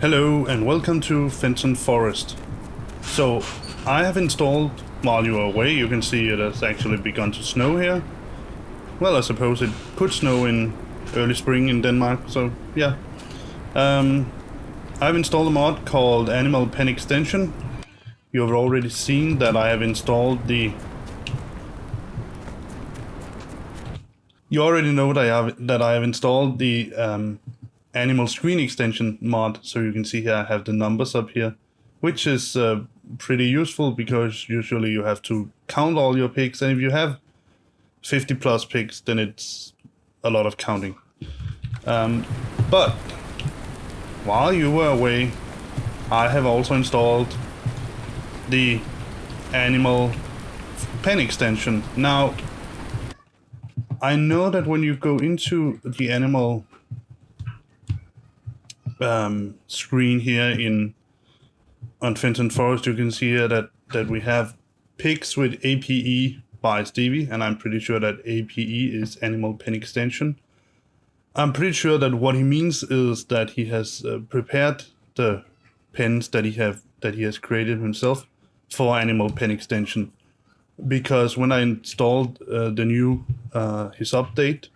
Hello and welcome to Fenton Forest. So I have installed, while you are away, you can see it has actually begun to snow here. Well, I suppose it could snow in early spring in Denmark, so yeah. I've installed a mod called Animal Pen Extension. You have already seen that I have installed the... You already know that I have installed the animal screen extension mod, so you can see here I have the numbers up here, which is pretty useful because usually you have to count all your pigs, and if you have 50 plus pigs, then it's a lot of counting. But while you were away, I have also installed the animal pen extension. Now, I know that when you go into the animal screen here on Fenton Forest, you can see here that we have pigs with APE by Stevie, and I'm pretty sure that APE is Animal Pen Extension. I'm pretty sure that what he means is that he has prepared the pens that he has created himself for Animal Pen Extension. Because when I installed the new his update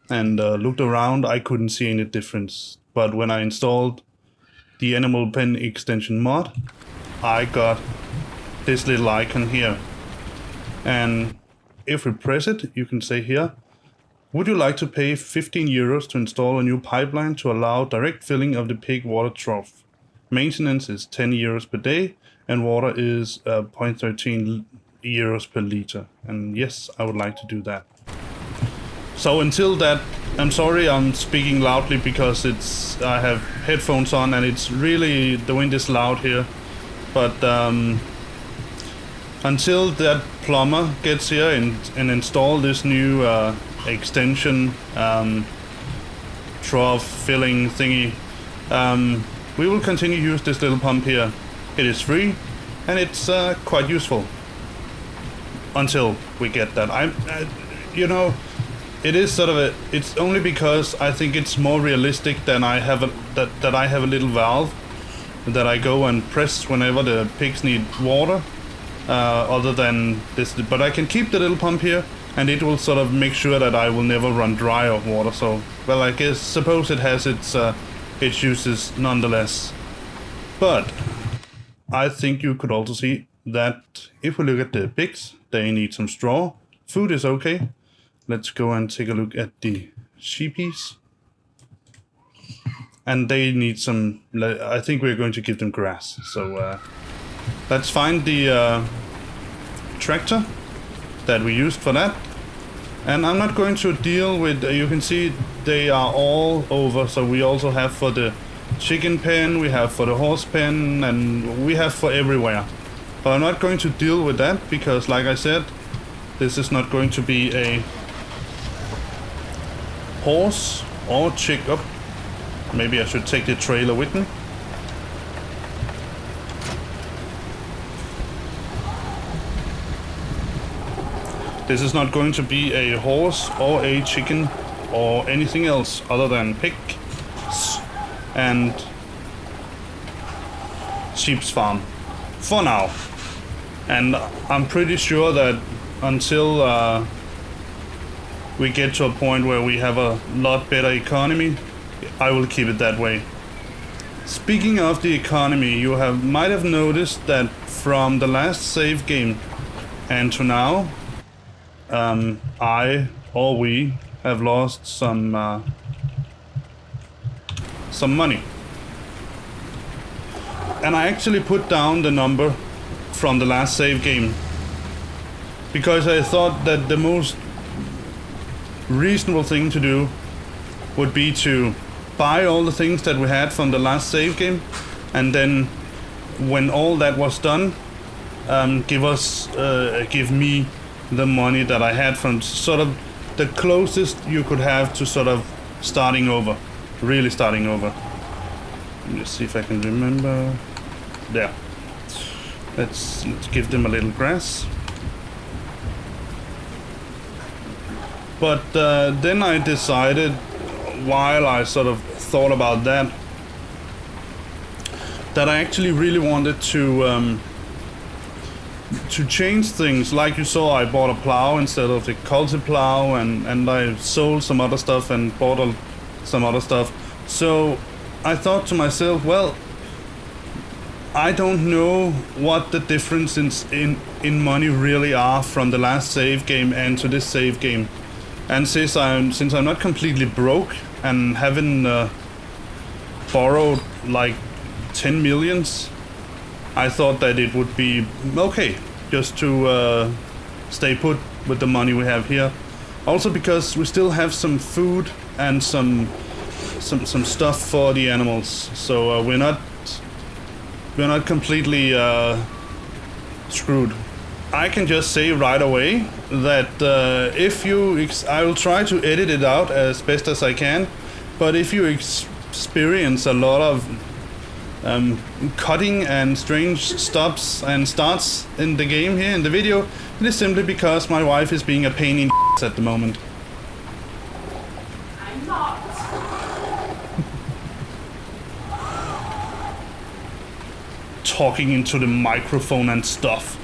and looked around, I couldn't see any difference. But when I installed the Animal Pen Extension mod, I got this little icon here. And if we press it, you can say here, would you like to pay 15 euros to install a new pipeline to allow direct filling of the pig water trough? Maintenance is 10 euros per day and water is 0.13 euros per liter. And yes, I would like to do that. So until that, I'm sorry I'm speaking loudly because I have headphones on and it's really, the wind is loud here. But until that plumber gets here and install this new extension trough filling thingy, we will continue to use this little pump here. It is free and it's quite useful until we get that. It is sort of it's only because I think it's more realistic than I have a little valve that I go and press whenever the pigs need water, other than this. But I can keep the little pump here and it will sort of make sure that I will never run dry of water. So, well, I suppose it has its uses nonetheless. But I think you could also see that if we look at the pigs, they need some straw. Food is okay. Let's go and take a look at the sheepies. And they need some, I think we're going to give them grass. So let's find the tractor that we used for that. And I'm not going to deal with, you can see they are all over. So we also have for the chicken pen, we have for the horse pen, and we have for everywhere. But I'm not going to deal with that because, like I said, this is not going to be a horse or chick up. Maybe I should take the trailer with me. This is not going to be a horse or a chicken or anything else other than pigs and sheep's farm for now. And I'm pretty sure that until we get to a point where we have a lot better economy, I will keep it that way. Speaking of the economy, you might have noticed that from the last save game and to now, we have lost some money. And I actually put down the number from the last save game because I thought that the most reasonable thing to do would be to buy all the things that we had from the last save game, and then when all that was done, give me the money that I had from sort of the closest you could have to sort of starting over, really starting over. Let's see if I can remember. There. Let's give them a little grass. But then I decided, while I sort of thought about that, that I actually really wanted to change things. Like you saw, I bought a plow instead of the Courseplay plow, and I sold some other stuff and bought some other stuff. So I thought to myself, well, I don't know what the difference in money really are from the last save game and to this save game. And since I'm not completely broke and haven't borrowed like 10 millions, I thought that it would be okay just to stay put with the money we have here. Also because we still have some food and some stuff for the animals, so we're not completely screwed. I can just say right away that I will try to edit it out as best as I can, but if you experience a lot of cutting and strange stops and starts in the game here in the video, it is simply because my wife is being a pain in the at the moment. I'm not. Talking into the microphone and stuff.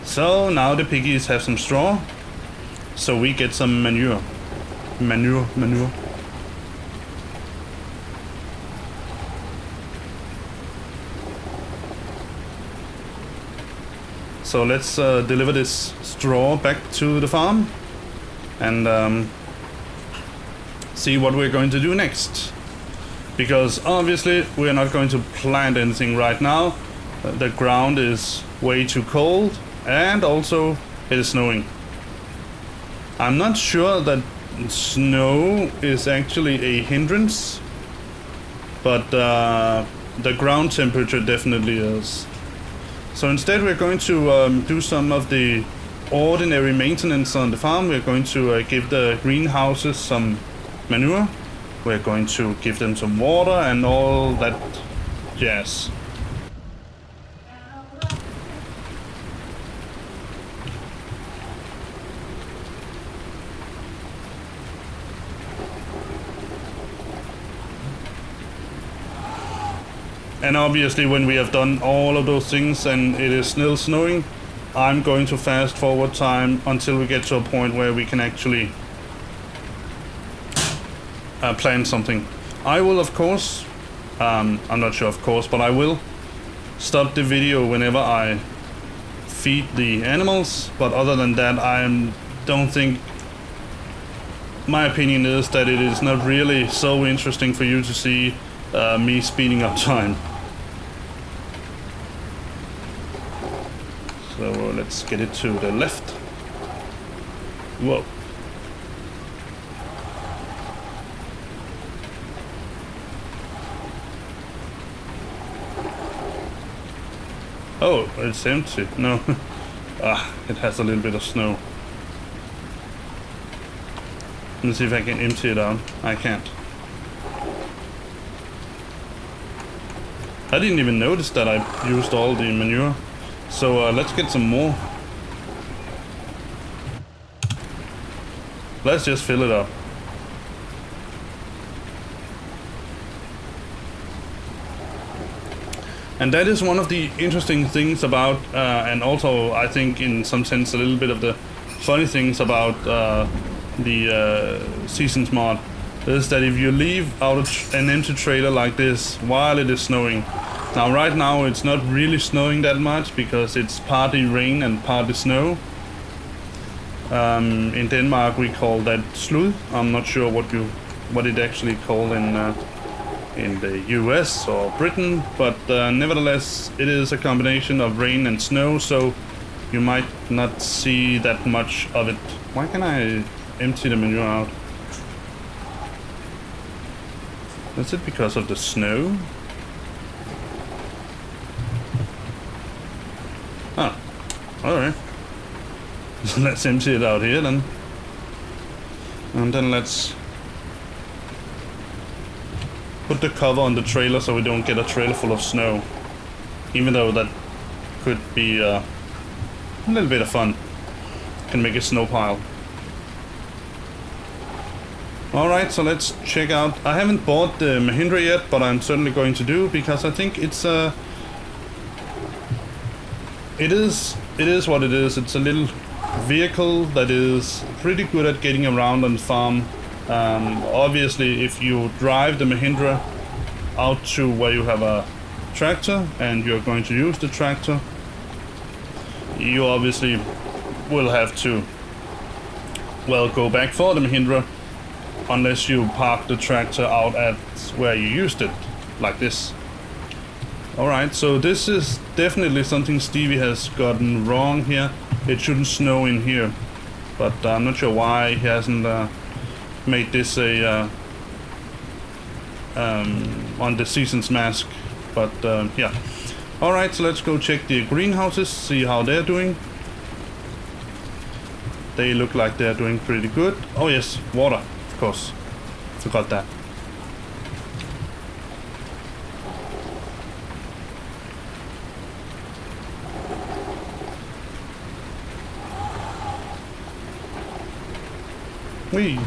So now the piggies have some straw, so we get some manure. Manure. So let's deliver this straw back to the farm and see what we're going to do next. Because obviously we're not going to plant anything right now. The ground is way too cold, and also it is snowing. I'm not sure that snow is actually a hindrance, but the ground temperature definitely is. So instead we're going to do some of the ordinary maintenance on the farm. We're going to give the greenhouses some manure. We're going to give them some water and all that jazz. And obviously when we have done all of those things and it is still snowing, I'm going to fast forward time until we get to a point where we can actually plant something. I will, of course, I'm not sure of course, but I will stop the video whenever I feed the animals. But other than that, don't think, my opinion is that it is not really so interesting for you to see me speeding up time. So let's get it to the left. Whoa. Oh, it's empty. No. It has a little bit of snow. Let's see if I can empty it out. I can't. I didn't even notice that I used all the manure. So let's get some more. Let's just fill it up. And that is one of the interesting things about, and also I think in some sense a little bit of the funny things about the Seasons mod, is that if you leave out an empty trailer like this while it is snowing. Now right now it's not really snowing that much because it's partly rain and partly snow. In Denmark we call that slud. I'm not sure what it actually called in the US or Britain, but nevertheless it is a combination of rain and snow, so you might not see that much of it. Why can I empty the manure out? Is it because of the snow? Ah, alright. Let's empty it out here then. And then let's put the cover on the trailer so we don't get a trailer full of snow. Even though that could be a little bit of fun. Can make a snow pile. Alright, so let's check out. I haven't bought the Mahindra yet, but I'm certainly going to do because I think it is what it is. It's a little vehicle that is pretty good at getting around on the farm. Obviously, if you drive the Mahindra out to where you have a tractor and you're going to use the tractor, you obviously will have to, well, go back for the Mahindra unless you park the tractor out at where you used it, like this. Alright, so this is definitely something Stevie has gotten wrong here. It shouldn't snow in here, but I'm not sure why he hasn't made this a on the season's mask, but yeah. Alright, so let's go check the greenhouses, see how they're doing. They look like they're doing pretty good. Oh yes, water, of course. Forgot that. Whee!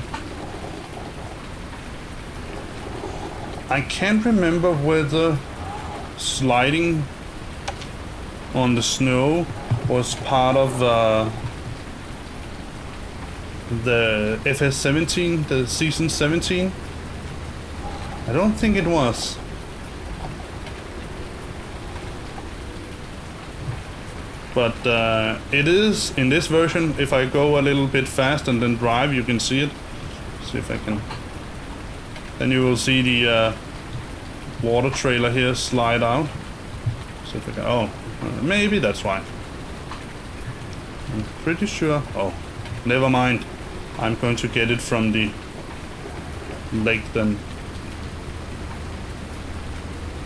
I can't remember whether sliding on the snow was part of the FS17, the season 17. I don't think it was. But it is in this version. If I go a little bit fast and then drive, you can see it. See if I can. Then you will see the water trailer here slide out. See if I can. Oh, maybe that's why. I'm pretty sure. Oh, never mind. I'm going to get it from the lake then.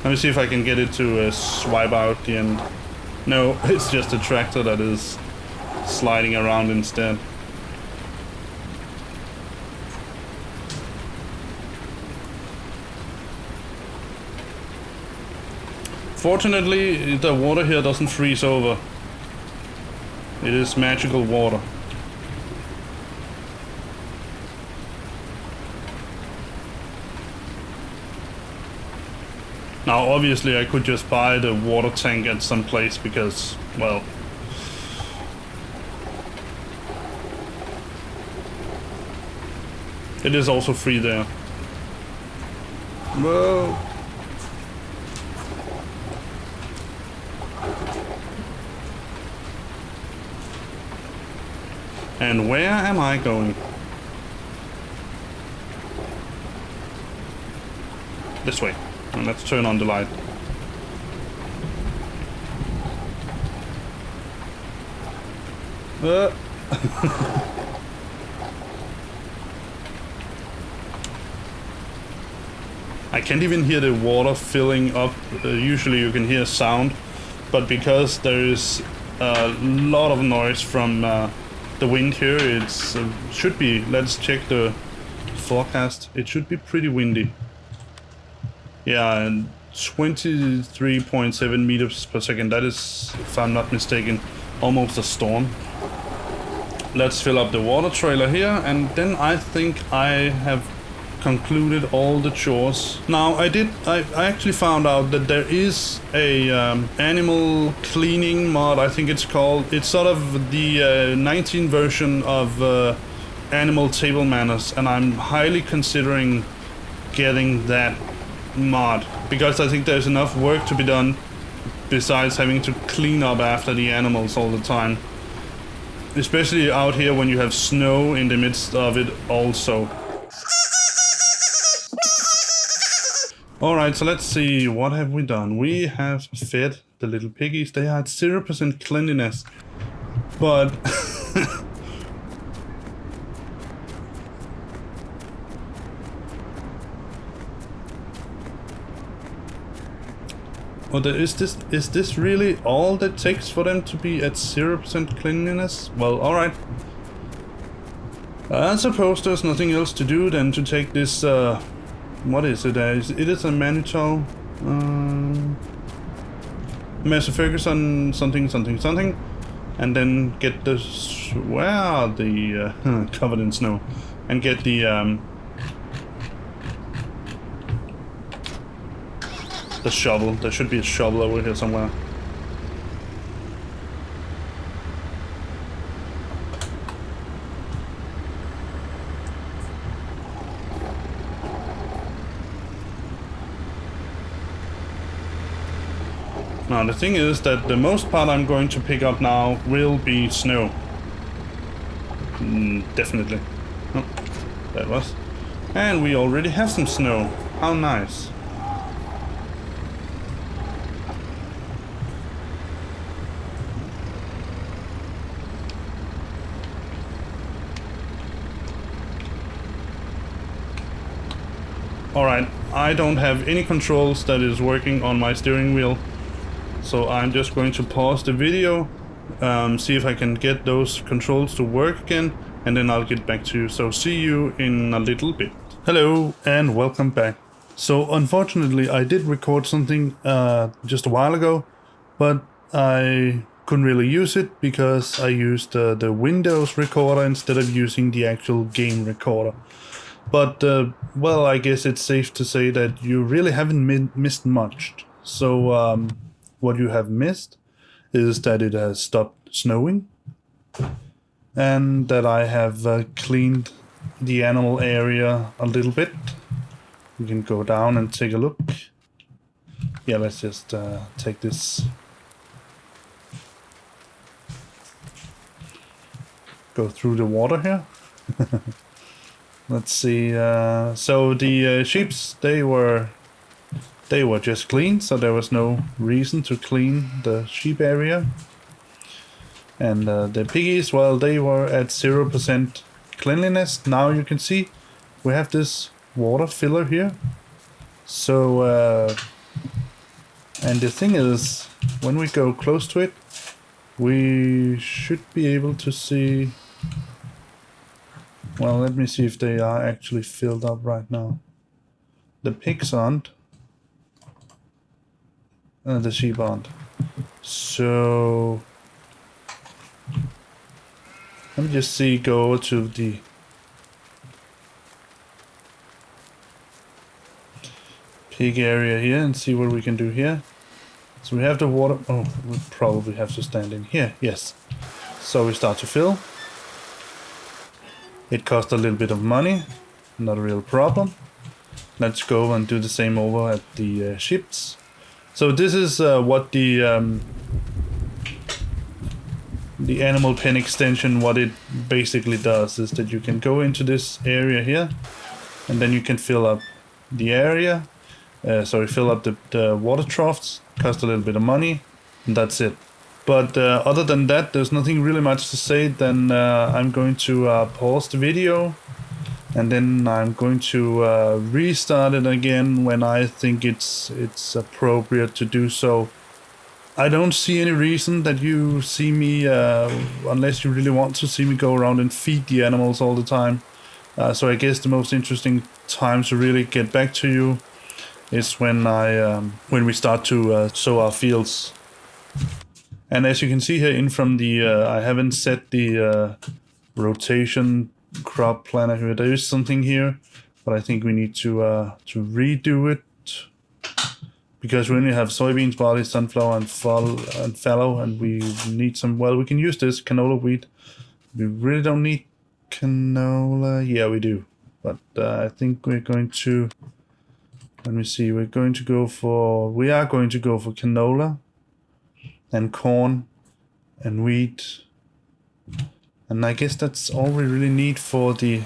Let me see if I can get it to swipe out the end. No, it's just a tractor that is sliding around instead. Fortunately, the water here doesn't freeze over. It is magical water. Now, obviously, I could just buy the water tank at some place because, well, it is also free there. Whoa. And where am I going? This way. And let's turn on the light. I can't even hear the water filling up. Usually you can hear sound, but because there is a lot of noise from the wind here, it should be, let's check the forecast, it should be pretty windy. Yeah, and 23.7 meters per second. That is, if I'm not mistaken, almost a storm. Let's fill up the water trailer here, and then I think I have concluded all the chores. Now, I actually found out that there is a animal cleaning mod, I think it's called. It's sort of the 19 version of Animal Table Manners, and I'm highly considering getting that mod, because I think there's enough work to be done besides having to clean up after the animals all the time, especially out here when you have snow in the midst of it also. Alright, so let's see, what have we done? We have fed the little piggies. They are at 0% cleanliness, but is this really all that takes for them to be at 0% cleanliness? Well, alright. I suppose there's nothing else to do than to take this, what is it? It is a Manitow, Master Ferguson something, and then get the, covered in snow, and get the the shovel. There should be a shovel over here somewhere. Now the thing is that the most part I'm going to pick up now will be snow. Definitely. Oh, that was. And we already have some snow. How nice. Alright, I don't have any controls that is working on my steering wheel. So I'm just going to pause the video, see if I can get those controls to work again, and then I'll get back to you. So see you in a little bit. Hello and welcome back. So unfortunately I did record something just a while ago, but I couldn't really use it because I used the Windows recorder instead of using the actual game recorder. But well, I guess it's safe to say that you really haven't missed much. So what you have missed is that it has stopped snowing and that I have cleaned the animal area a little bit. We can go down and take a look. Yeah, let's just take this. Go through the water here. Let's see. So the sheeps, they were just cleaned, so there was no reason to clean the sheep area. And the piggies, well, they were at 0% cleanliness. Now you can see we have this water filler here. So, and the thing is, when we go close to it, we should be able to see. Well, let me see if they are actually filled up right now. The pigs aren't. The sheep aren't. So let me just see, go over to the pig area here and see what we can do here. So we have the water. Oh, we probably have to stand in here. Yes. So we start to fill. It cost a little bit of money. Not a real problem. Let's go and do the same over at the ships. So this is what the animal pen extension, what it basically does is that you can go into this area here and then you can fill up the area. Fill up the water troughs, cost a little bit of money, and that's it. But other than that, there's nothing really much to say. Then I'm going to pause the video and then I'm going to restart it again when I think it's appropriate to do so. I don't see any reason that you see me, unless you really want to see me go around and feed the animals all the time. So I guess the most interesting time to really get back to you is when we start to sow our fields. And as you can see here in from the, I haven't set the rotation crop planner here. There is something here, but I think we need to redo it because we only have soybeans, barley, sunflower, and fallow, and we need some. Well, we can use this canola wheat. We really don't need canola. Yeah, we do, but I think we're going to. Let me see. We are going to go for canola and corn and wheat. And I guess that's all we really need for the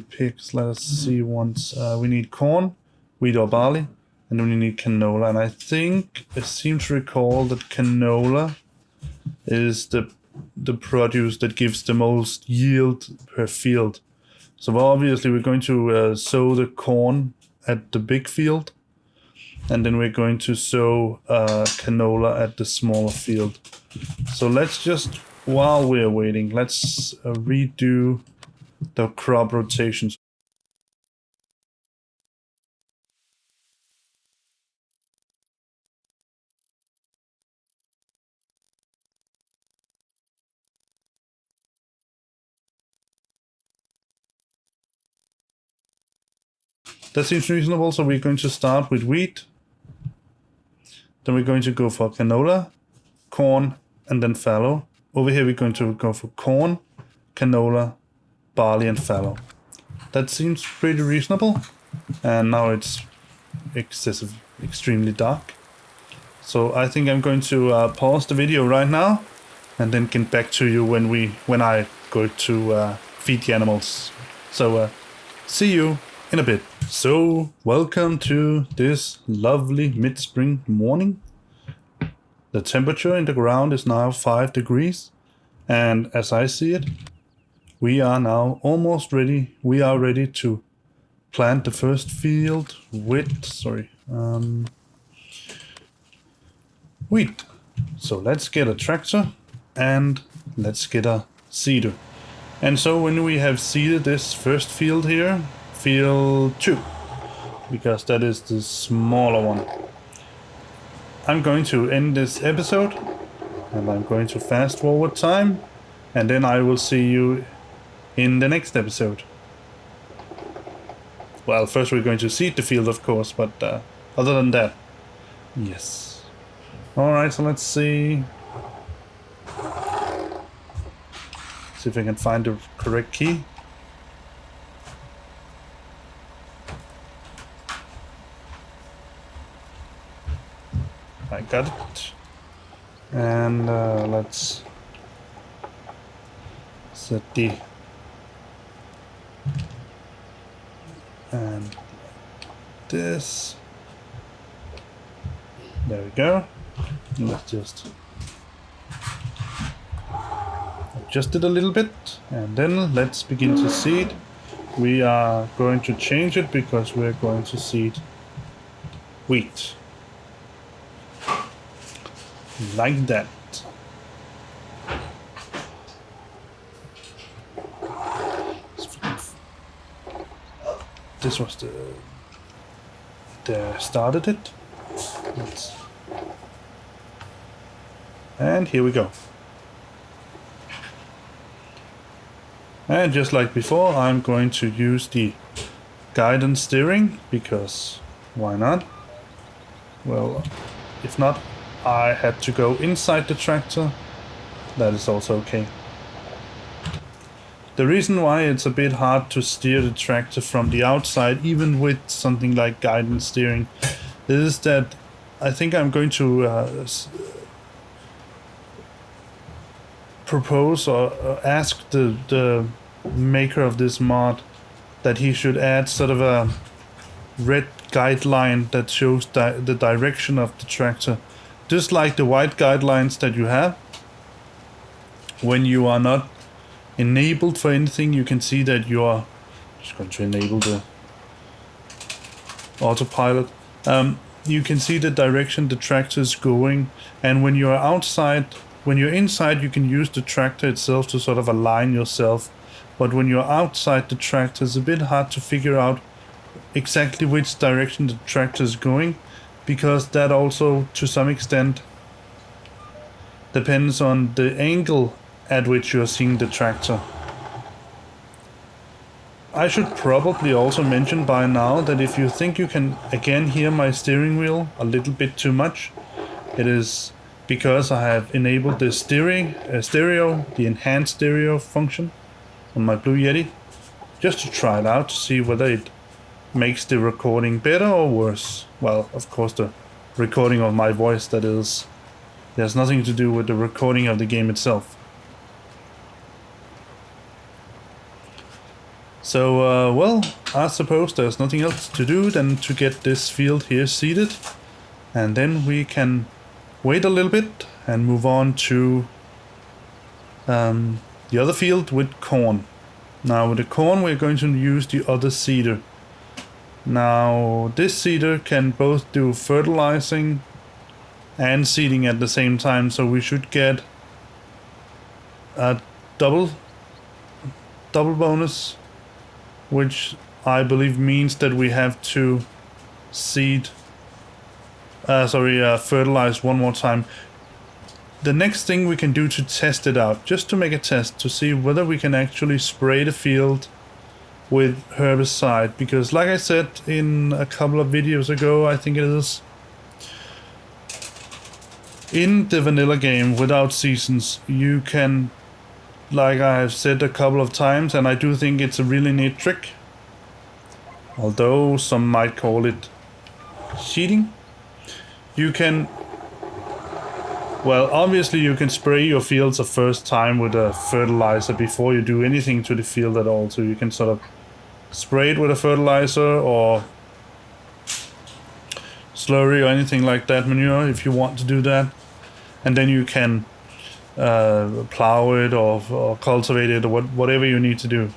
pigs. Let us see once. We need corn, wheat or barley, and then we need canola. And I think I seem to recall that canola is the produce that gives the most yield per field. So obviously we're going to sow the corn at the big field, and then we're going to sow canola at the smaller field. So let's just, while we're waiting, let's redo the crop rotations. That seems reasonable, so we're going to start with wheat. Then we're going to go for canola, corn, and then fallow. Over here we're going to go for corn, canola, barley, and fallow. That seems pretty reasonable. And now it's extremely dark. So I think I'm going to pause the video right now and then get back to you when I go to feed the animals. So see you in a bit. So welcome to this lovely mid-spring morning. The temperature in the ground is now 5 degrees, and as I see it, we are now almost ready. We are ready to plant the first field with wheat. So let's get a tractor and let's get a seeder. And so when we have seeded this first field here, field 2, because that is the smaller one, I'm going to end this episode and I'm going to fast forward time, and then I will see you in the next episode. Well, first we're going to seed the field, of course, but other than that, yes. Alright, so let's see. See if I can find the correct key. I got it. And let's set the and this. There we go. Let's just adjust it a little bit, and then let's begin to seed. We are going to change it because we're going to seed wheat. Like that. This was the started it. And here we go. And just like before, I'm going to use the guidance steering, because why not? Well, if not, I had to go inside the tractor. That is also okay. The reason why it's a bit hard to steer the tractor from the outside, even with something like guidance steering, is that I think I'm going to propose or ask the maker of this mod that he should add sort of a red guideline that shows the direction of the tractor, just like the white guidelines that you have when you are not enabled for anything. You can see that you are just going to enable the autopilot. You can see the direction the tractor is going, and when you're outside, when you're inside, you can use the tractor itself to sort of align yourself. But when you're outside the tractor, it's a bit hard to figure out exactly which direction the tractor is going, because that also, to some extent, depends on the angle at which you're seeing the tractor. I should probably also mention by now that if you think you can again hear my steering wheel a little bit too much, it is because I have enabled the stereo, the enhanced stereo function on my Blue Yeti, just to try it out to see whether it makes the recording better or worse. Well, of course, the recording of my voice, that is. There's nothing to do with the recording of the game itself. So, well, I suppose there's nothing else to do than to get this field here seeded, and then we can wait a little bit and move on to the other field with corn. Now with the corn we're going to use the other seeder. Now this seeder can both do fertilizing and seeding at the same time, so we should get a double bonus, which I believe means that we have to fertilize one more time. The next thing we can do to test it out, just to make a test to see whether we can actually spray the field with herbicide, because like I said in a couple of videos ago, I think it is, In the vanilla game without seasons, you can, like I have said a couple of times, and I do think it's a really neat trick, although some might call it cheating. You can, well, obviously you can spray your fields a first time with a fertilizer before you do anything to the field at all. So you can sort of spray it with a fertilizer or slurry or anything like that, manure, if you want to do that. And then you can plow it or cultivate it or whatever you need to do.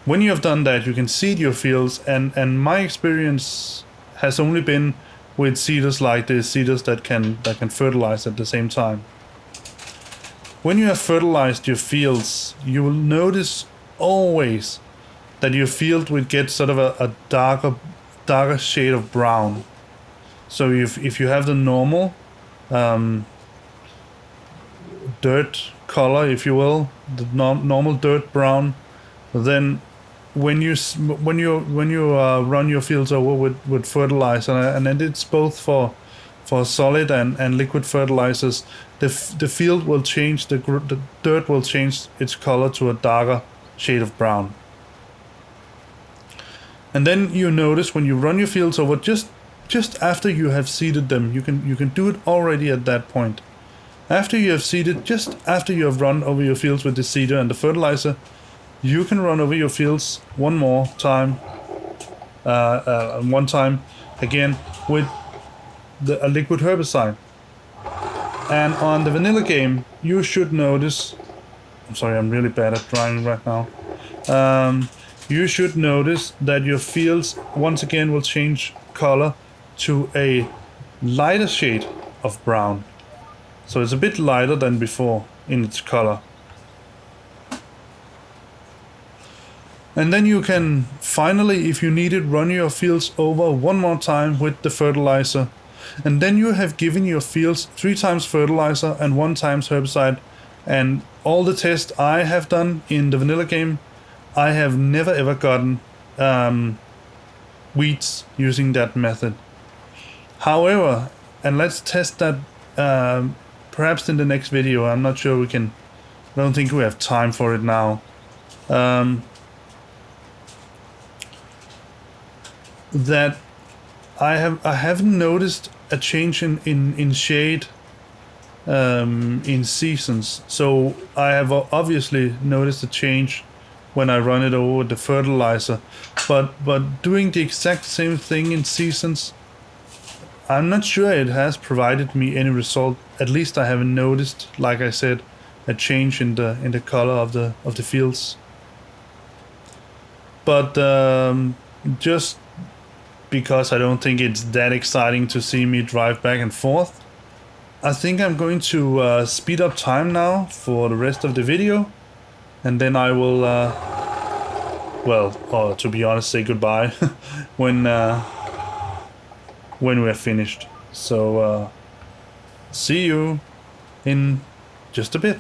When you have done that, you can seed your fields, and my experience has only been with seeders like this, seeders that can fertilize at the same time. When you have fertilized your fields, you will notice always that your field will get sort of a darker shade of brown. So if you have the normal dirt color, if you will, the normal dirt brown, then when you run your fields over with fertilizer, and it's both for solid and liquid fertilizers, the field will change, the dirt will change its color to a darker shade of brown. And then you notice when you run your fields over, just after you have seeded them, you can do it already at that point. After you have seeded, just after you have run over your fields with the seeder and the fertilizer, you can run over your fields one more time, one time again with a liquid herbicide. And on the vanilla game, you should notice, I'm sorry, I'm really bad at driving right now. You should notice that your fields once again will change color to a lighter shade of brown. So it's a bit lighter than before in its color. And then you can finally, if you need it, run your fields over one more time with the fertilizer. And then you have given your fields 3 times fertilizer and 1 times herbicide. And all the tests I have done in the vanilla game, I have never ever gotten weeds using that method. However, and let's test that perhaps in the next video. I'm not sure we can, I don't think we have time for it now. That I haven't noticed a change in shade in seasons. So I have obviously noticed a change when I run it over with the fertilizer, but doing the exact same thing in seasons, I'm not sure it has provided me any result. At least I haven't noticed, like I said, a change in the color of the fields. But just because I don't think it's that exciting to see me drive back and forth, I think I'm going to speed up time now for the rest of the video, and then I will, well, to be honest, say goodbye when we're finished. So see you in just a bit.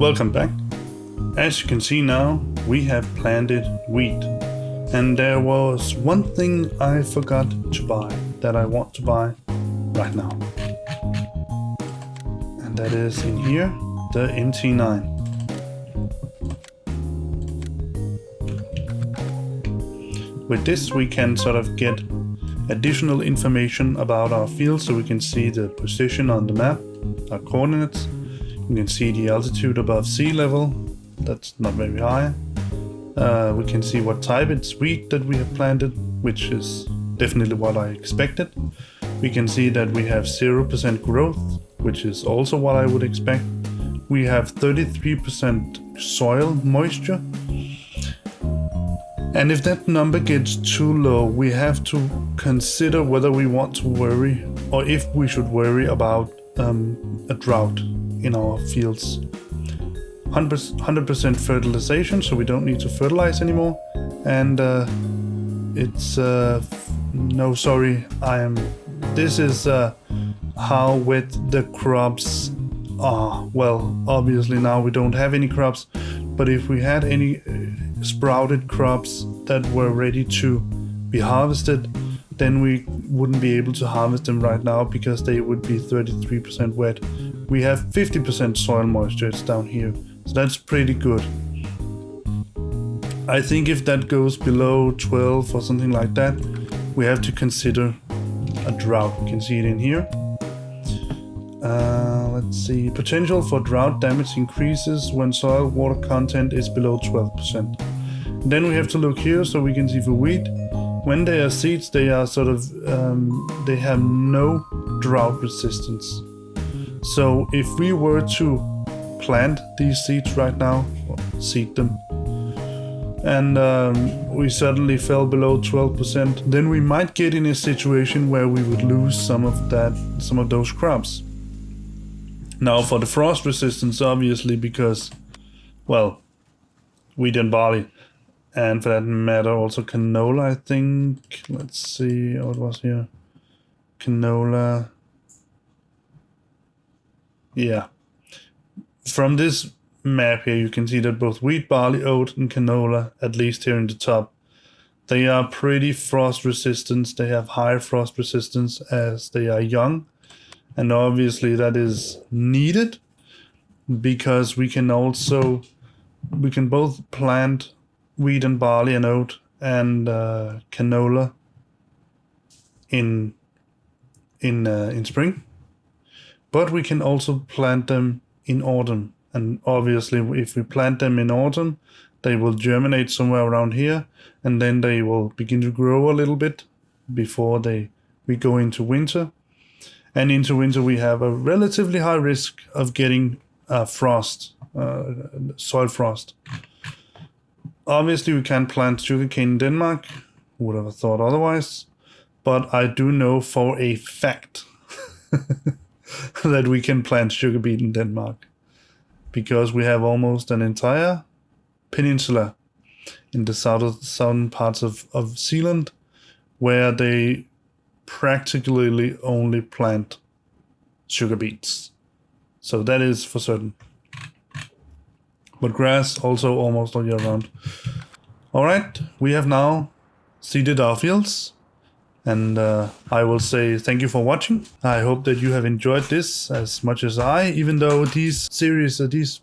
Welcome back. As you can see now, we have planted wheat. And there was one thing I forgot to buy that I want to buy right now. And that is in here, the MT9. With this we can sort of get additional information about our field, so we can see the position on the map, our coordinates. You can see the altitude above sea level, that's not very high. We can see what type it's wheat that we have planted, which is definitely what I expected. We can see that we have 0% growth, which is also what I would expect. We have 33% soil moisture. And if that number gets too low, we have to consider whether we want to worry, or if we should worry about a drought in our fields. 100% fertilization, so we don't need to fertilize anymore. And it's no, sorry, this is how wet the crops are. Well, obviously now we don't have any crops, but if we had any sprouted crops that were ready to be harvested, then we wouldn't be able to harvest them right now because they would be 33% wet. We have 50% soil moisture, it's down here, so that's pretty good. I think if that goes below 12 or something like that, we have to consider a drought. We can see it in here. Let's see, potential for drought damage increases when soil water content is below 12%. Then we have to look here, so we can see for wheat, when they are seeds, they are sort of, they have no drought resistance. So if we were to plant these seeds right now, or seed them, and we suddenly fell below 12%, then we might get in a situation where we would lose some of those crops. Now for the frost resistance, obviously, because, well, wheat and barley, and for that matter also canola, I think. Let's see what was here. Canola. Yeah. From this map here, you can see that both wheat, barley, oat, and canola, at least here in the top, they are pretty frost resistant. They have high frost resistance as they are young. And obviously that is needed because we can both plant wheat and barley and oat and canola in spring, but we can also plant them in autumn. And obviously if we plant them in autumn, they will germinate somewhere around here, and then they will begin to grow a little bit before we go into winter. And into winter we have a relatively high risk of getting frost, soil frost. Obviously we can't plant sugarcane in Denmark, who would have thought otherwise, but I do know for a fact that we can plant sugar beet in Denmark, because we have almost an entire peninsula in the southern parts of Zealand where they practically only plant sugar beets. So that is for certain. But grass also almost all year round. Alright, we have now seeded our fields, and I will say thank you for watching. I hope that you have enjoyed this as much as I, even though these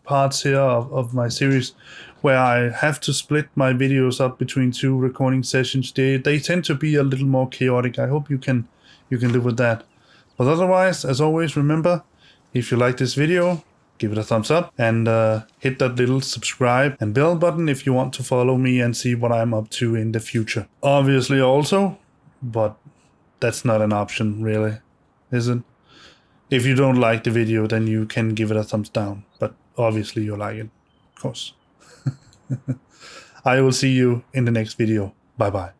parts here of my series where I have to split my videos up between two recording sessions, they tend to be a little more chaotic. I hope you can live with that. But otherwise, as always, remember, if you like this video, give it a thumbs up, and hit that little subscribe and bell button if you want to follow me and see what I'm up to in the future. Obviously also, but that's not an option really, is it? If you don't like the video, then you can give it a thumbs down, but obviously you like it, of course. I will see you in the next video. Bye bye.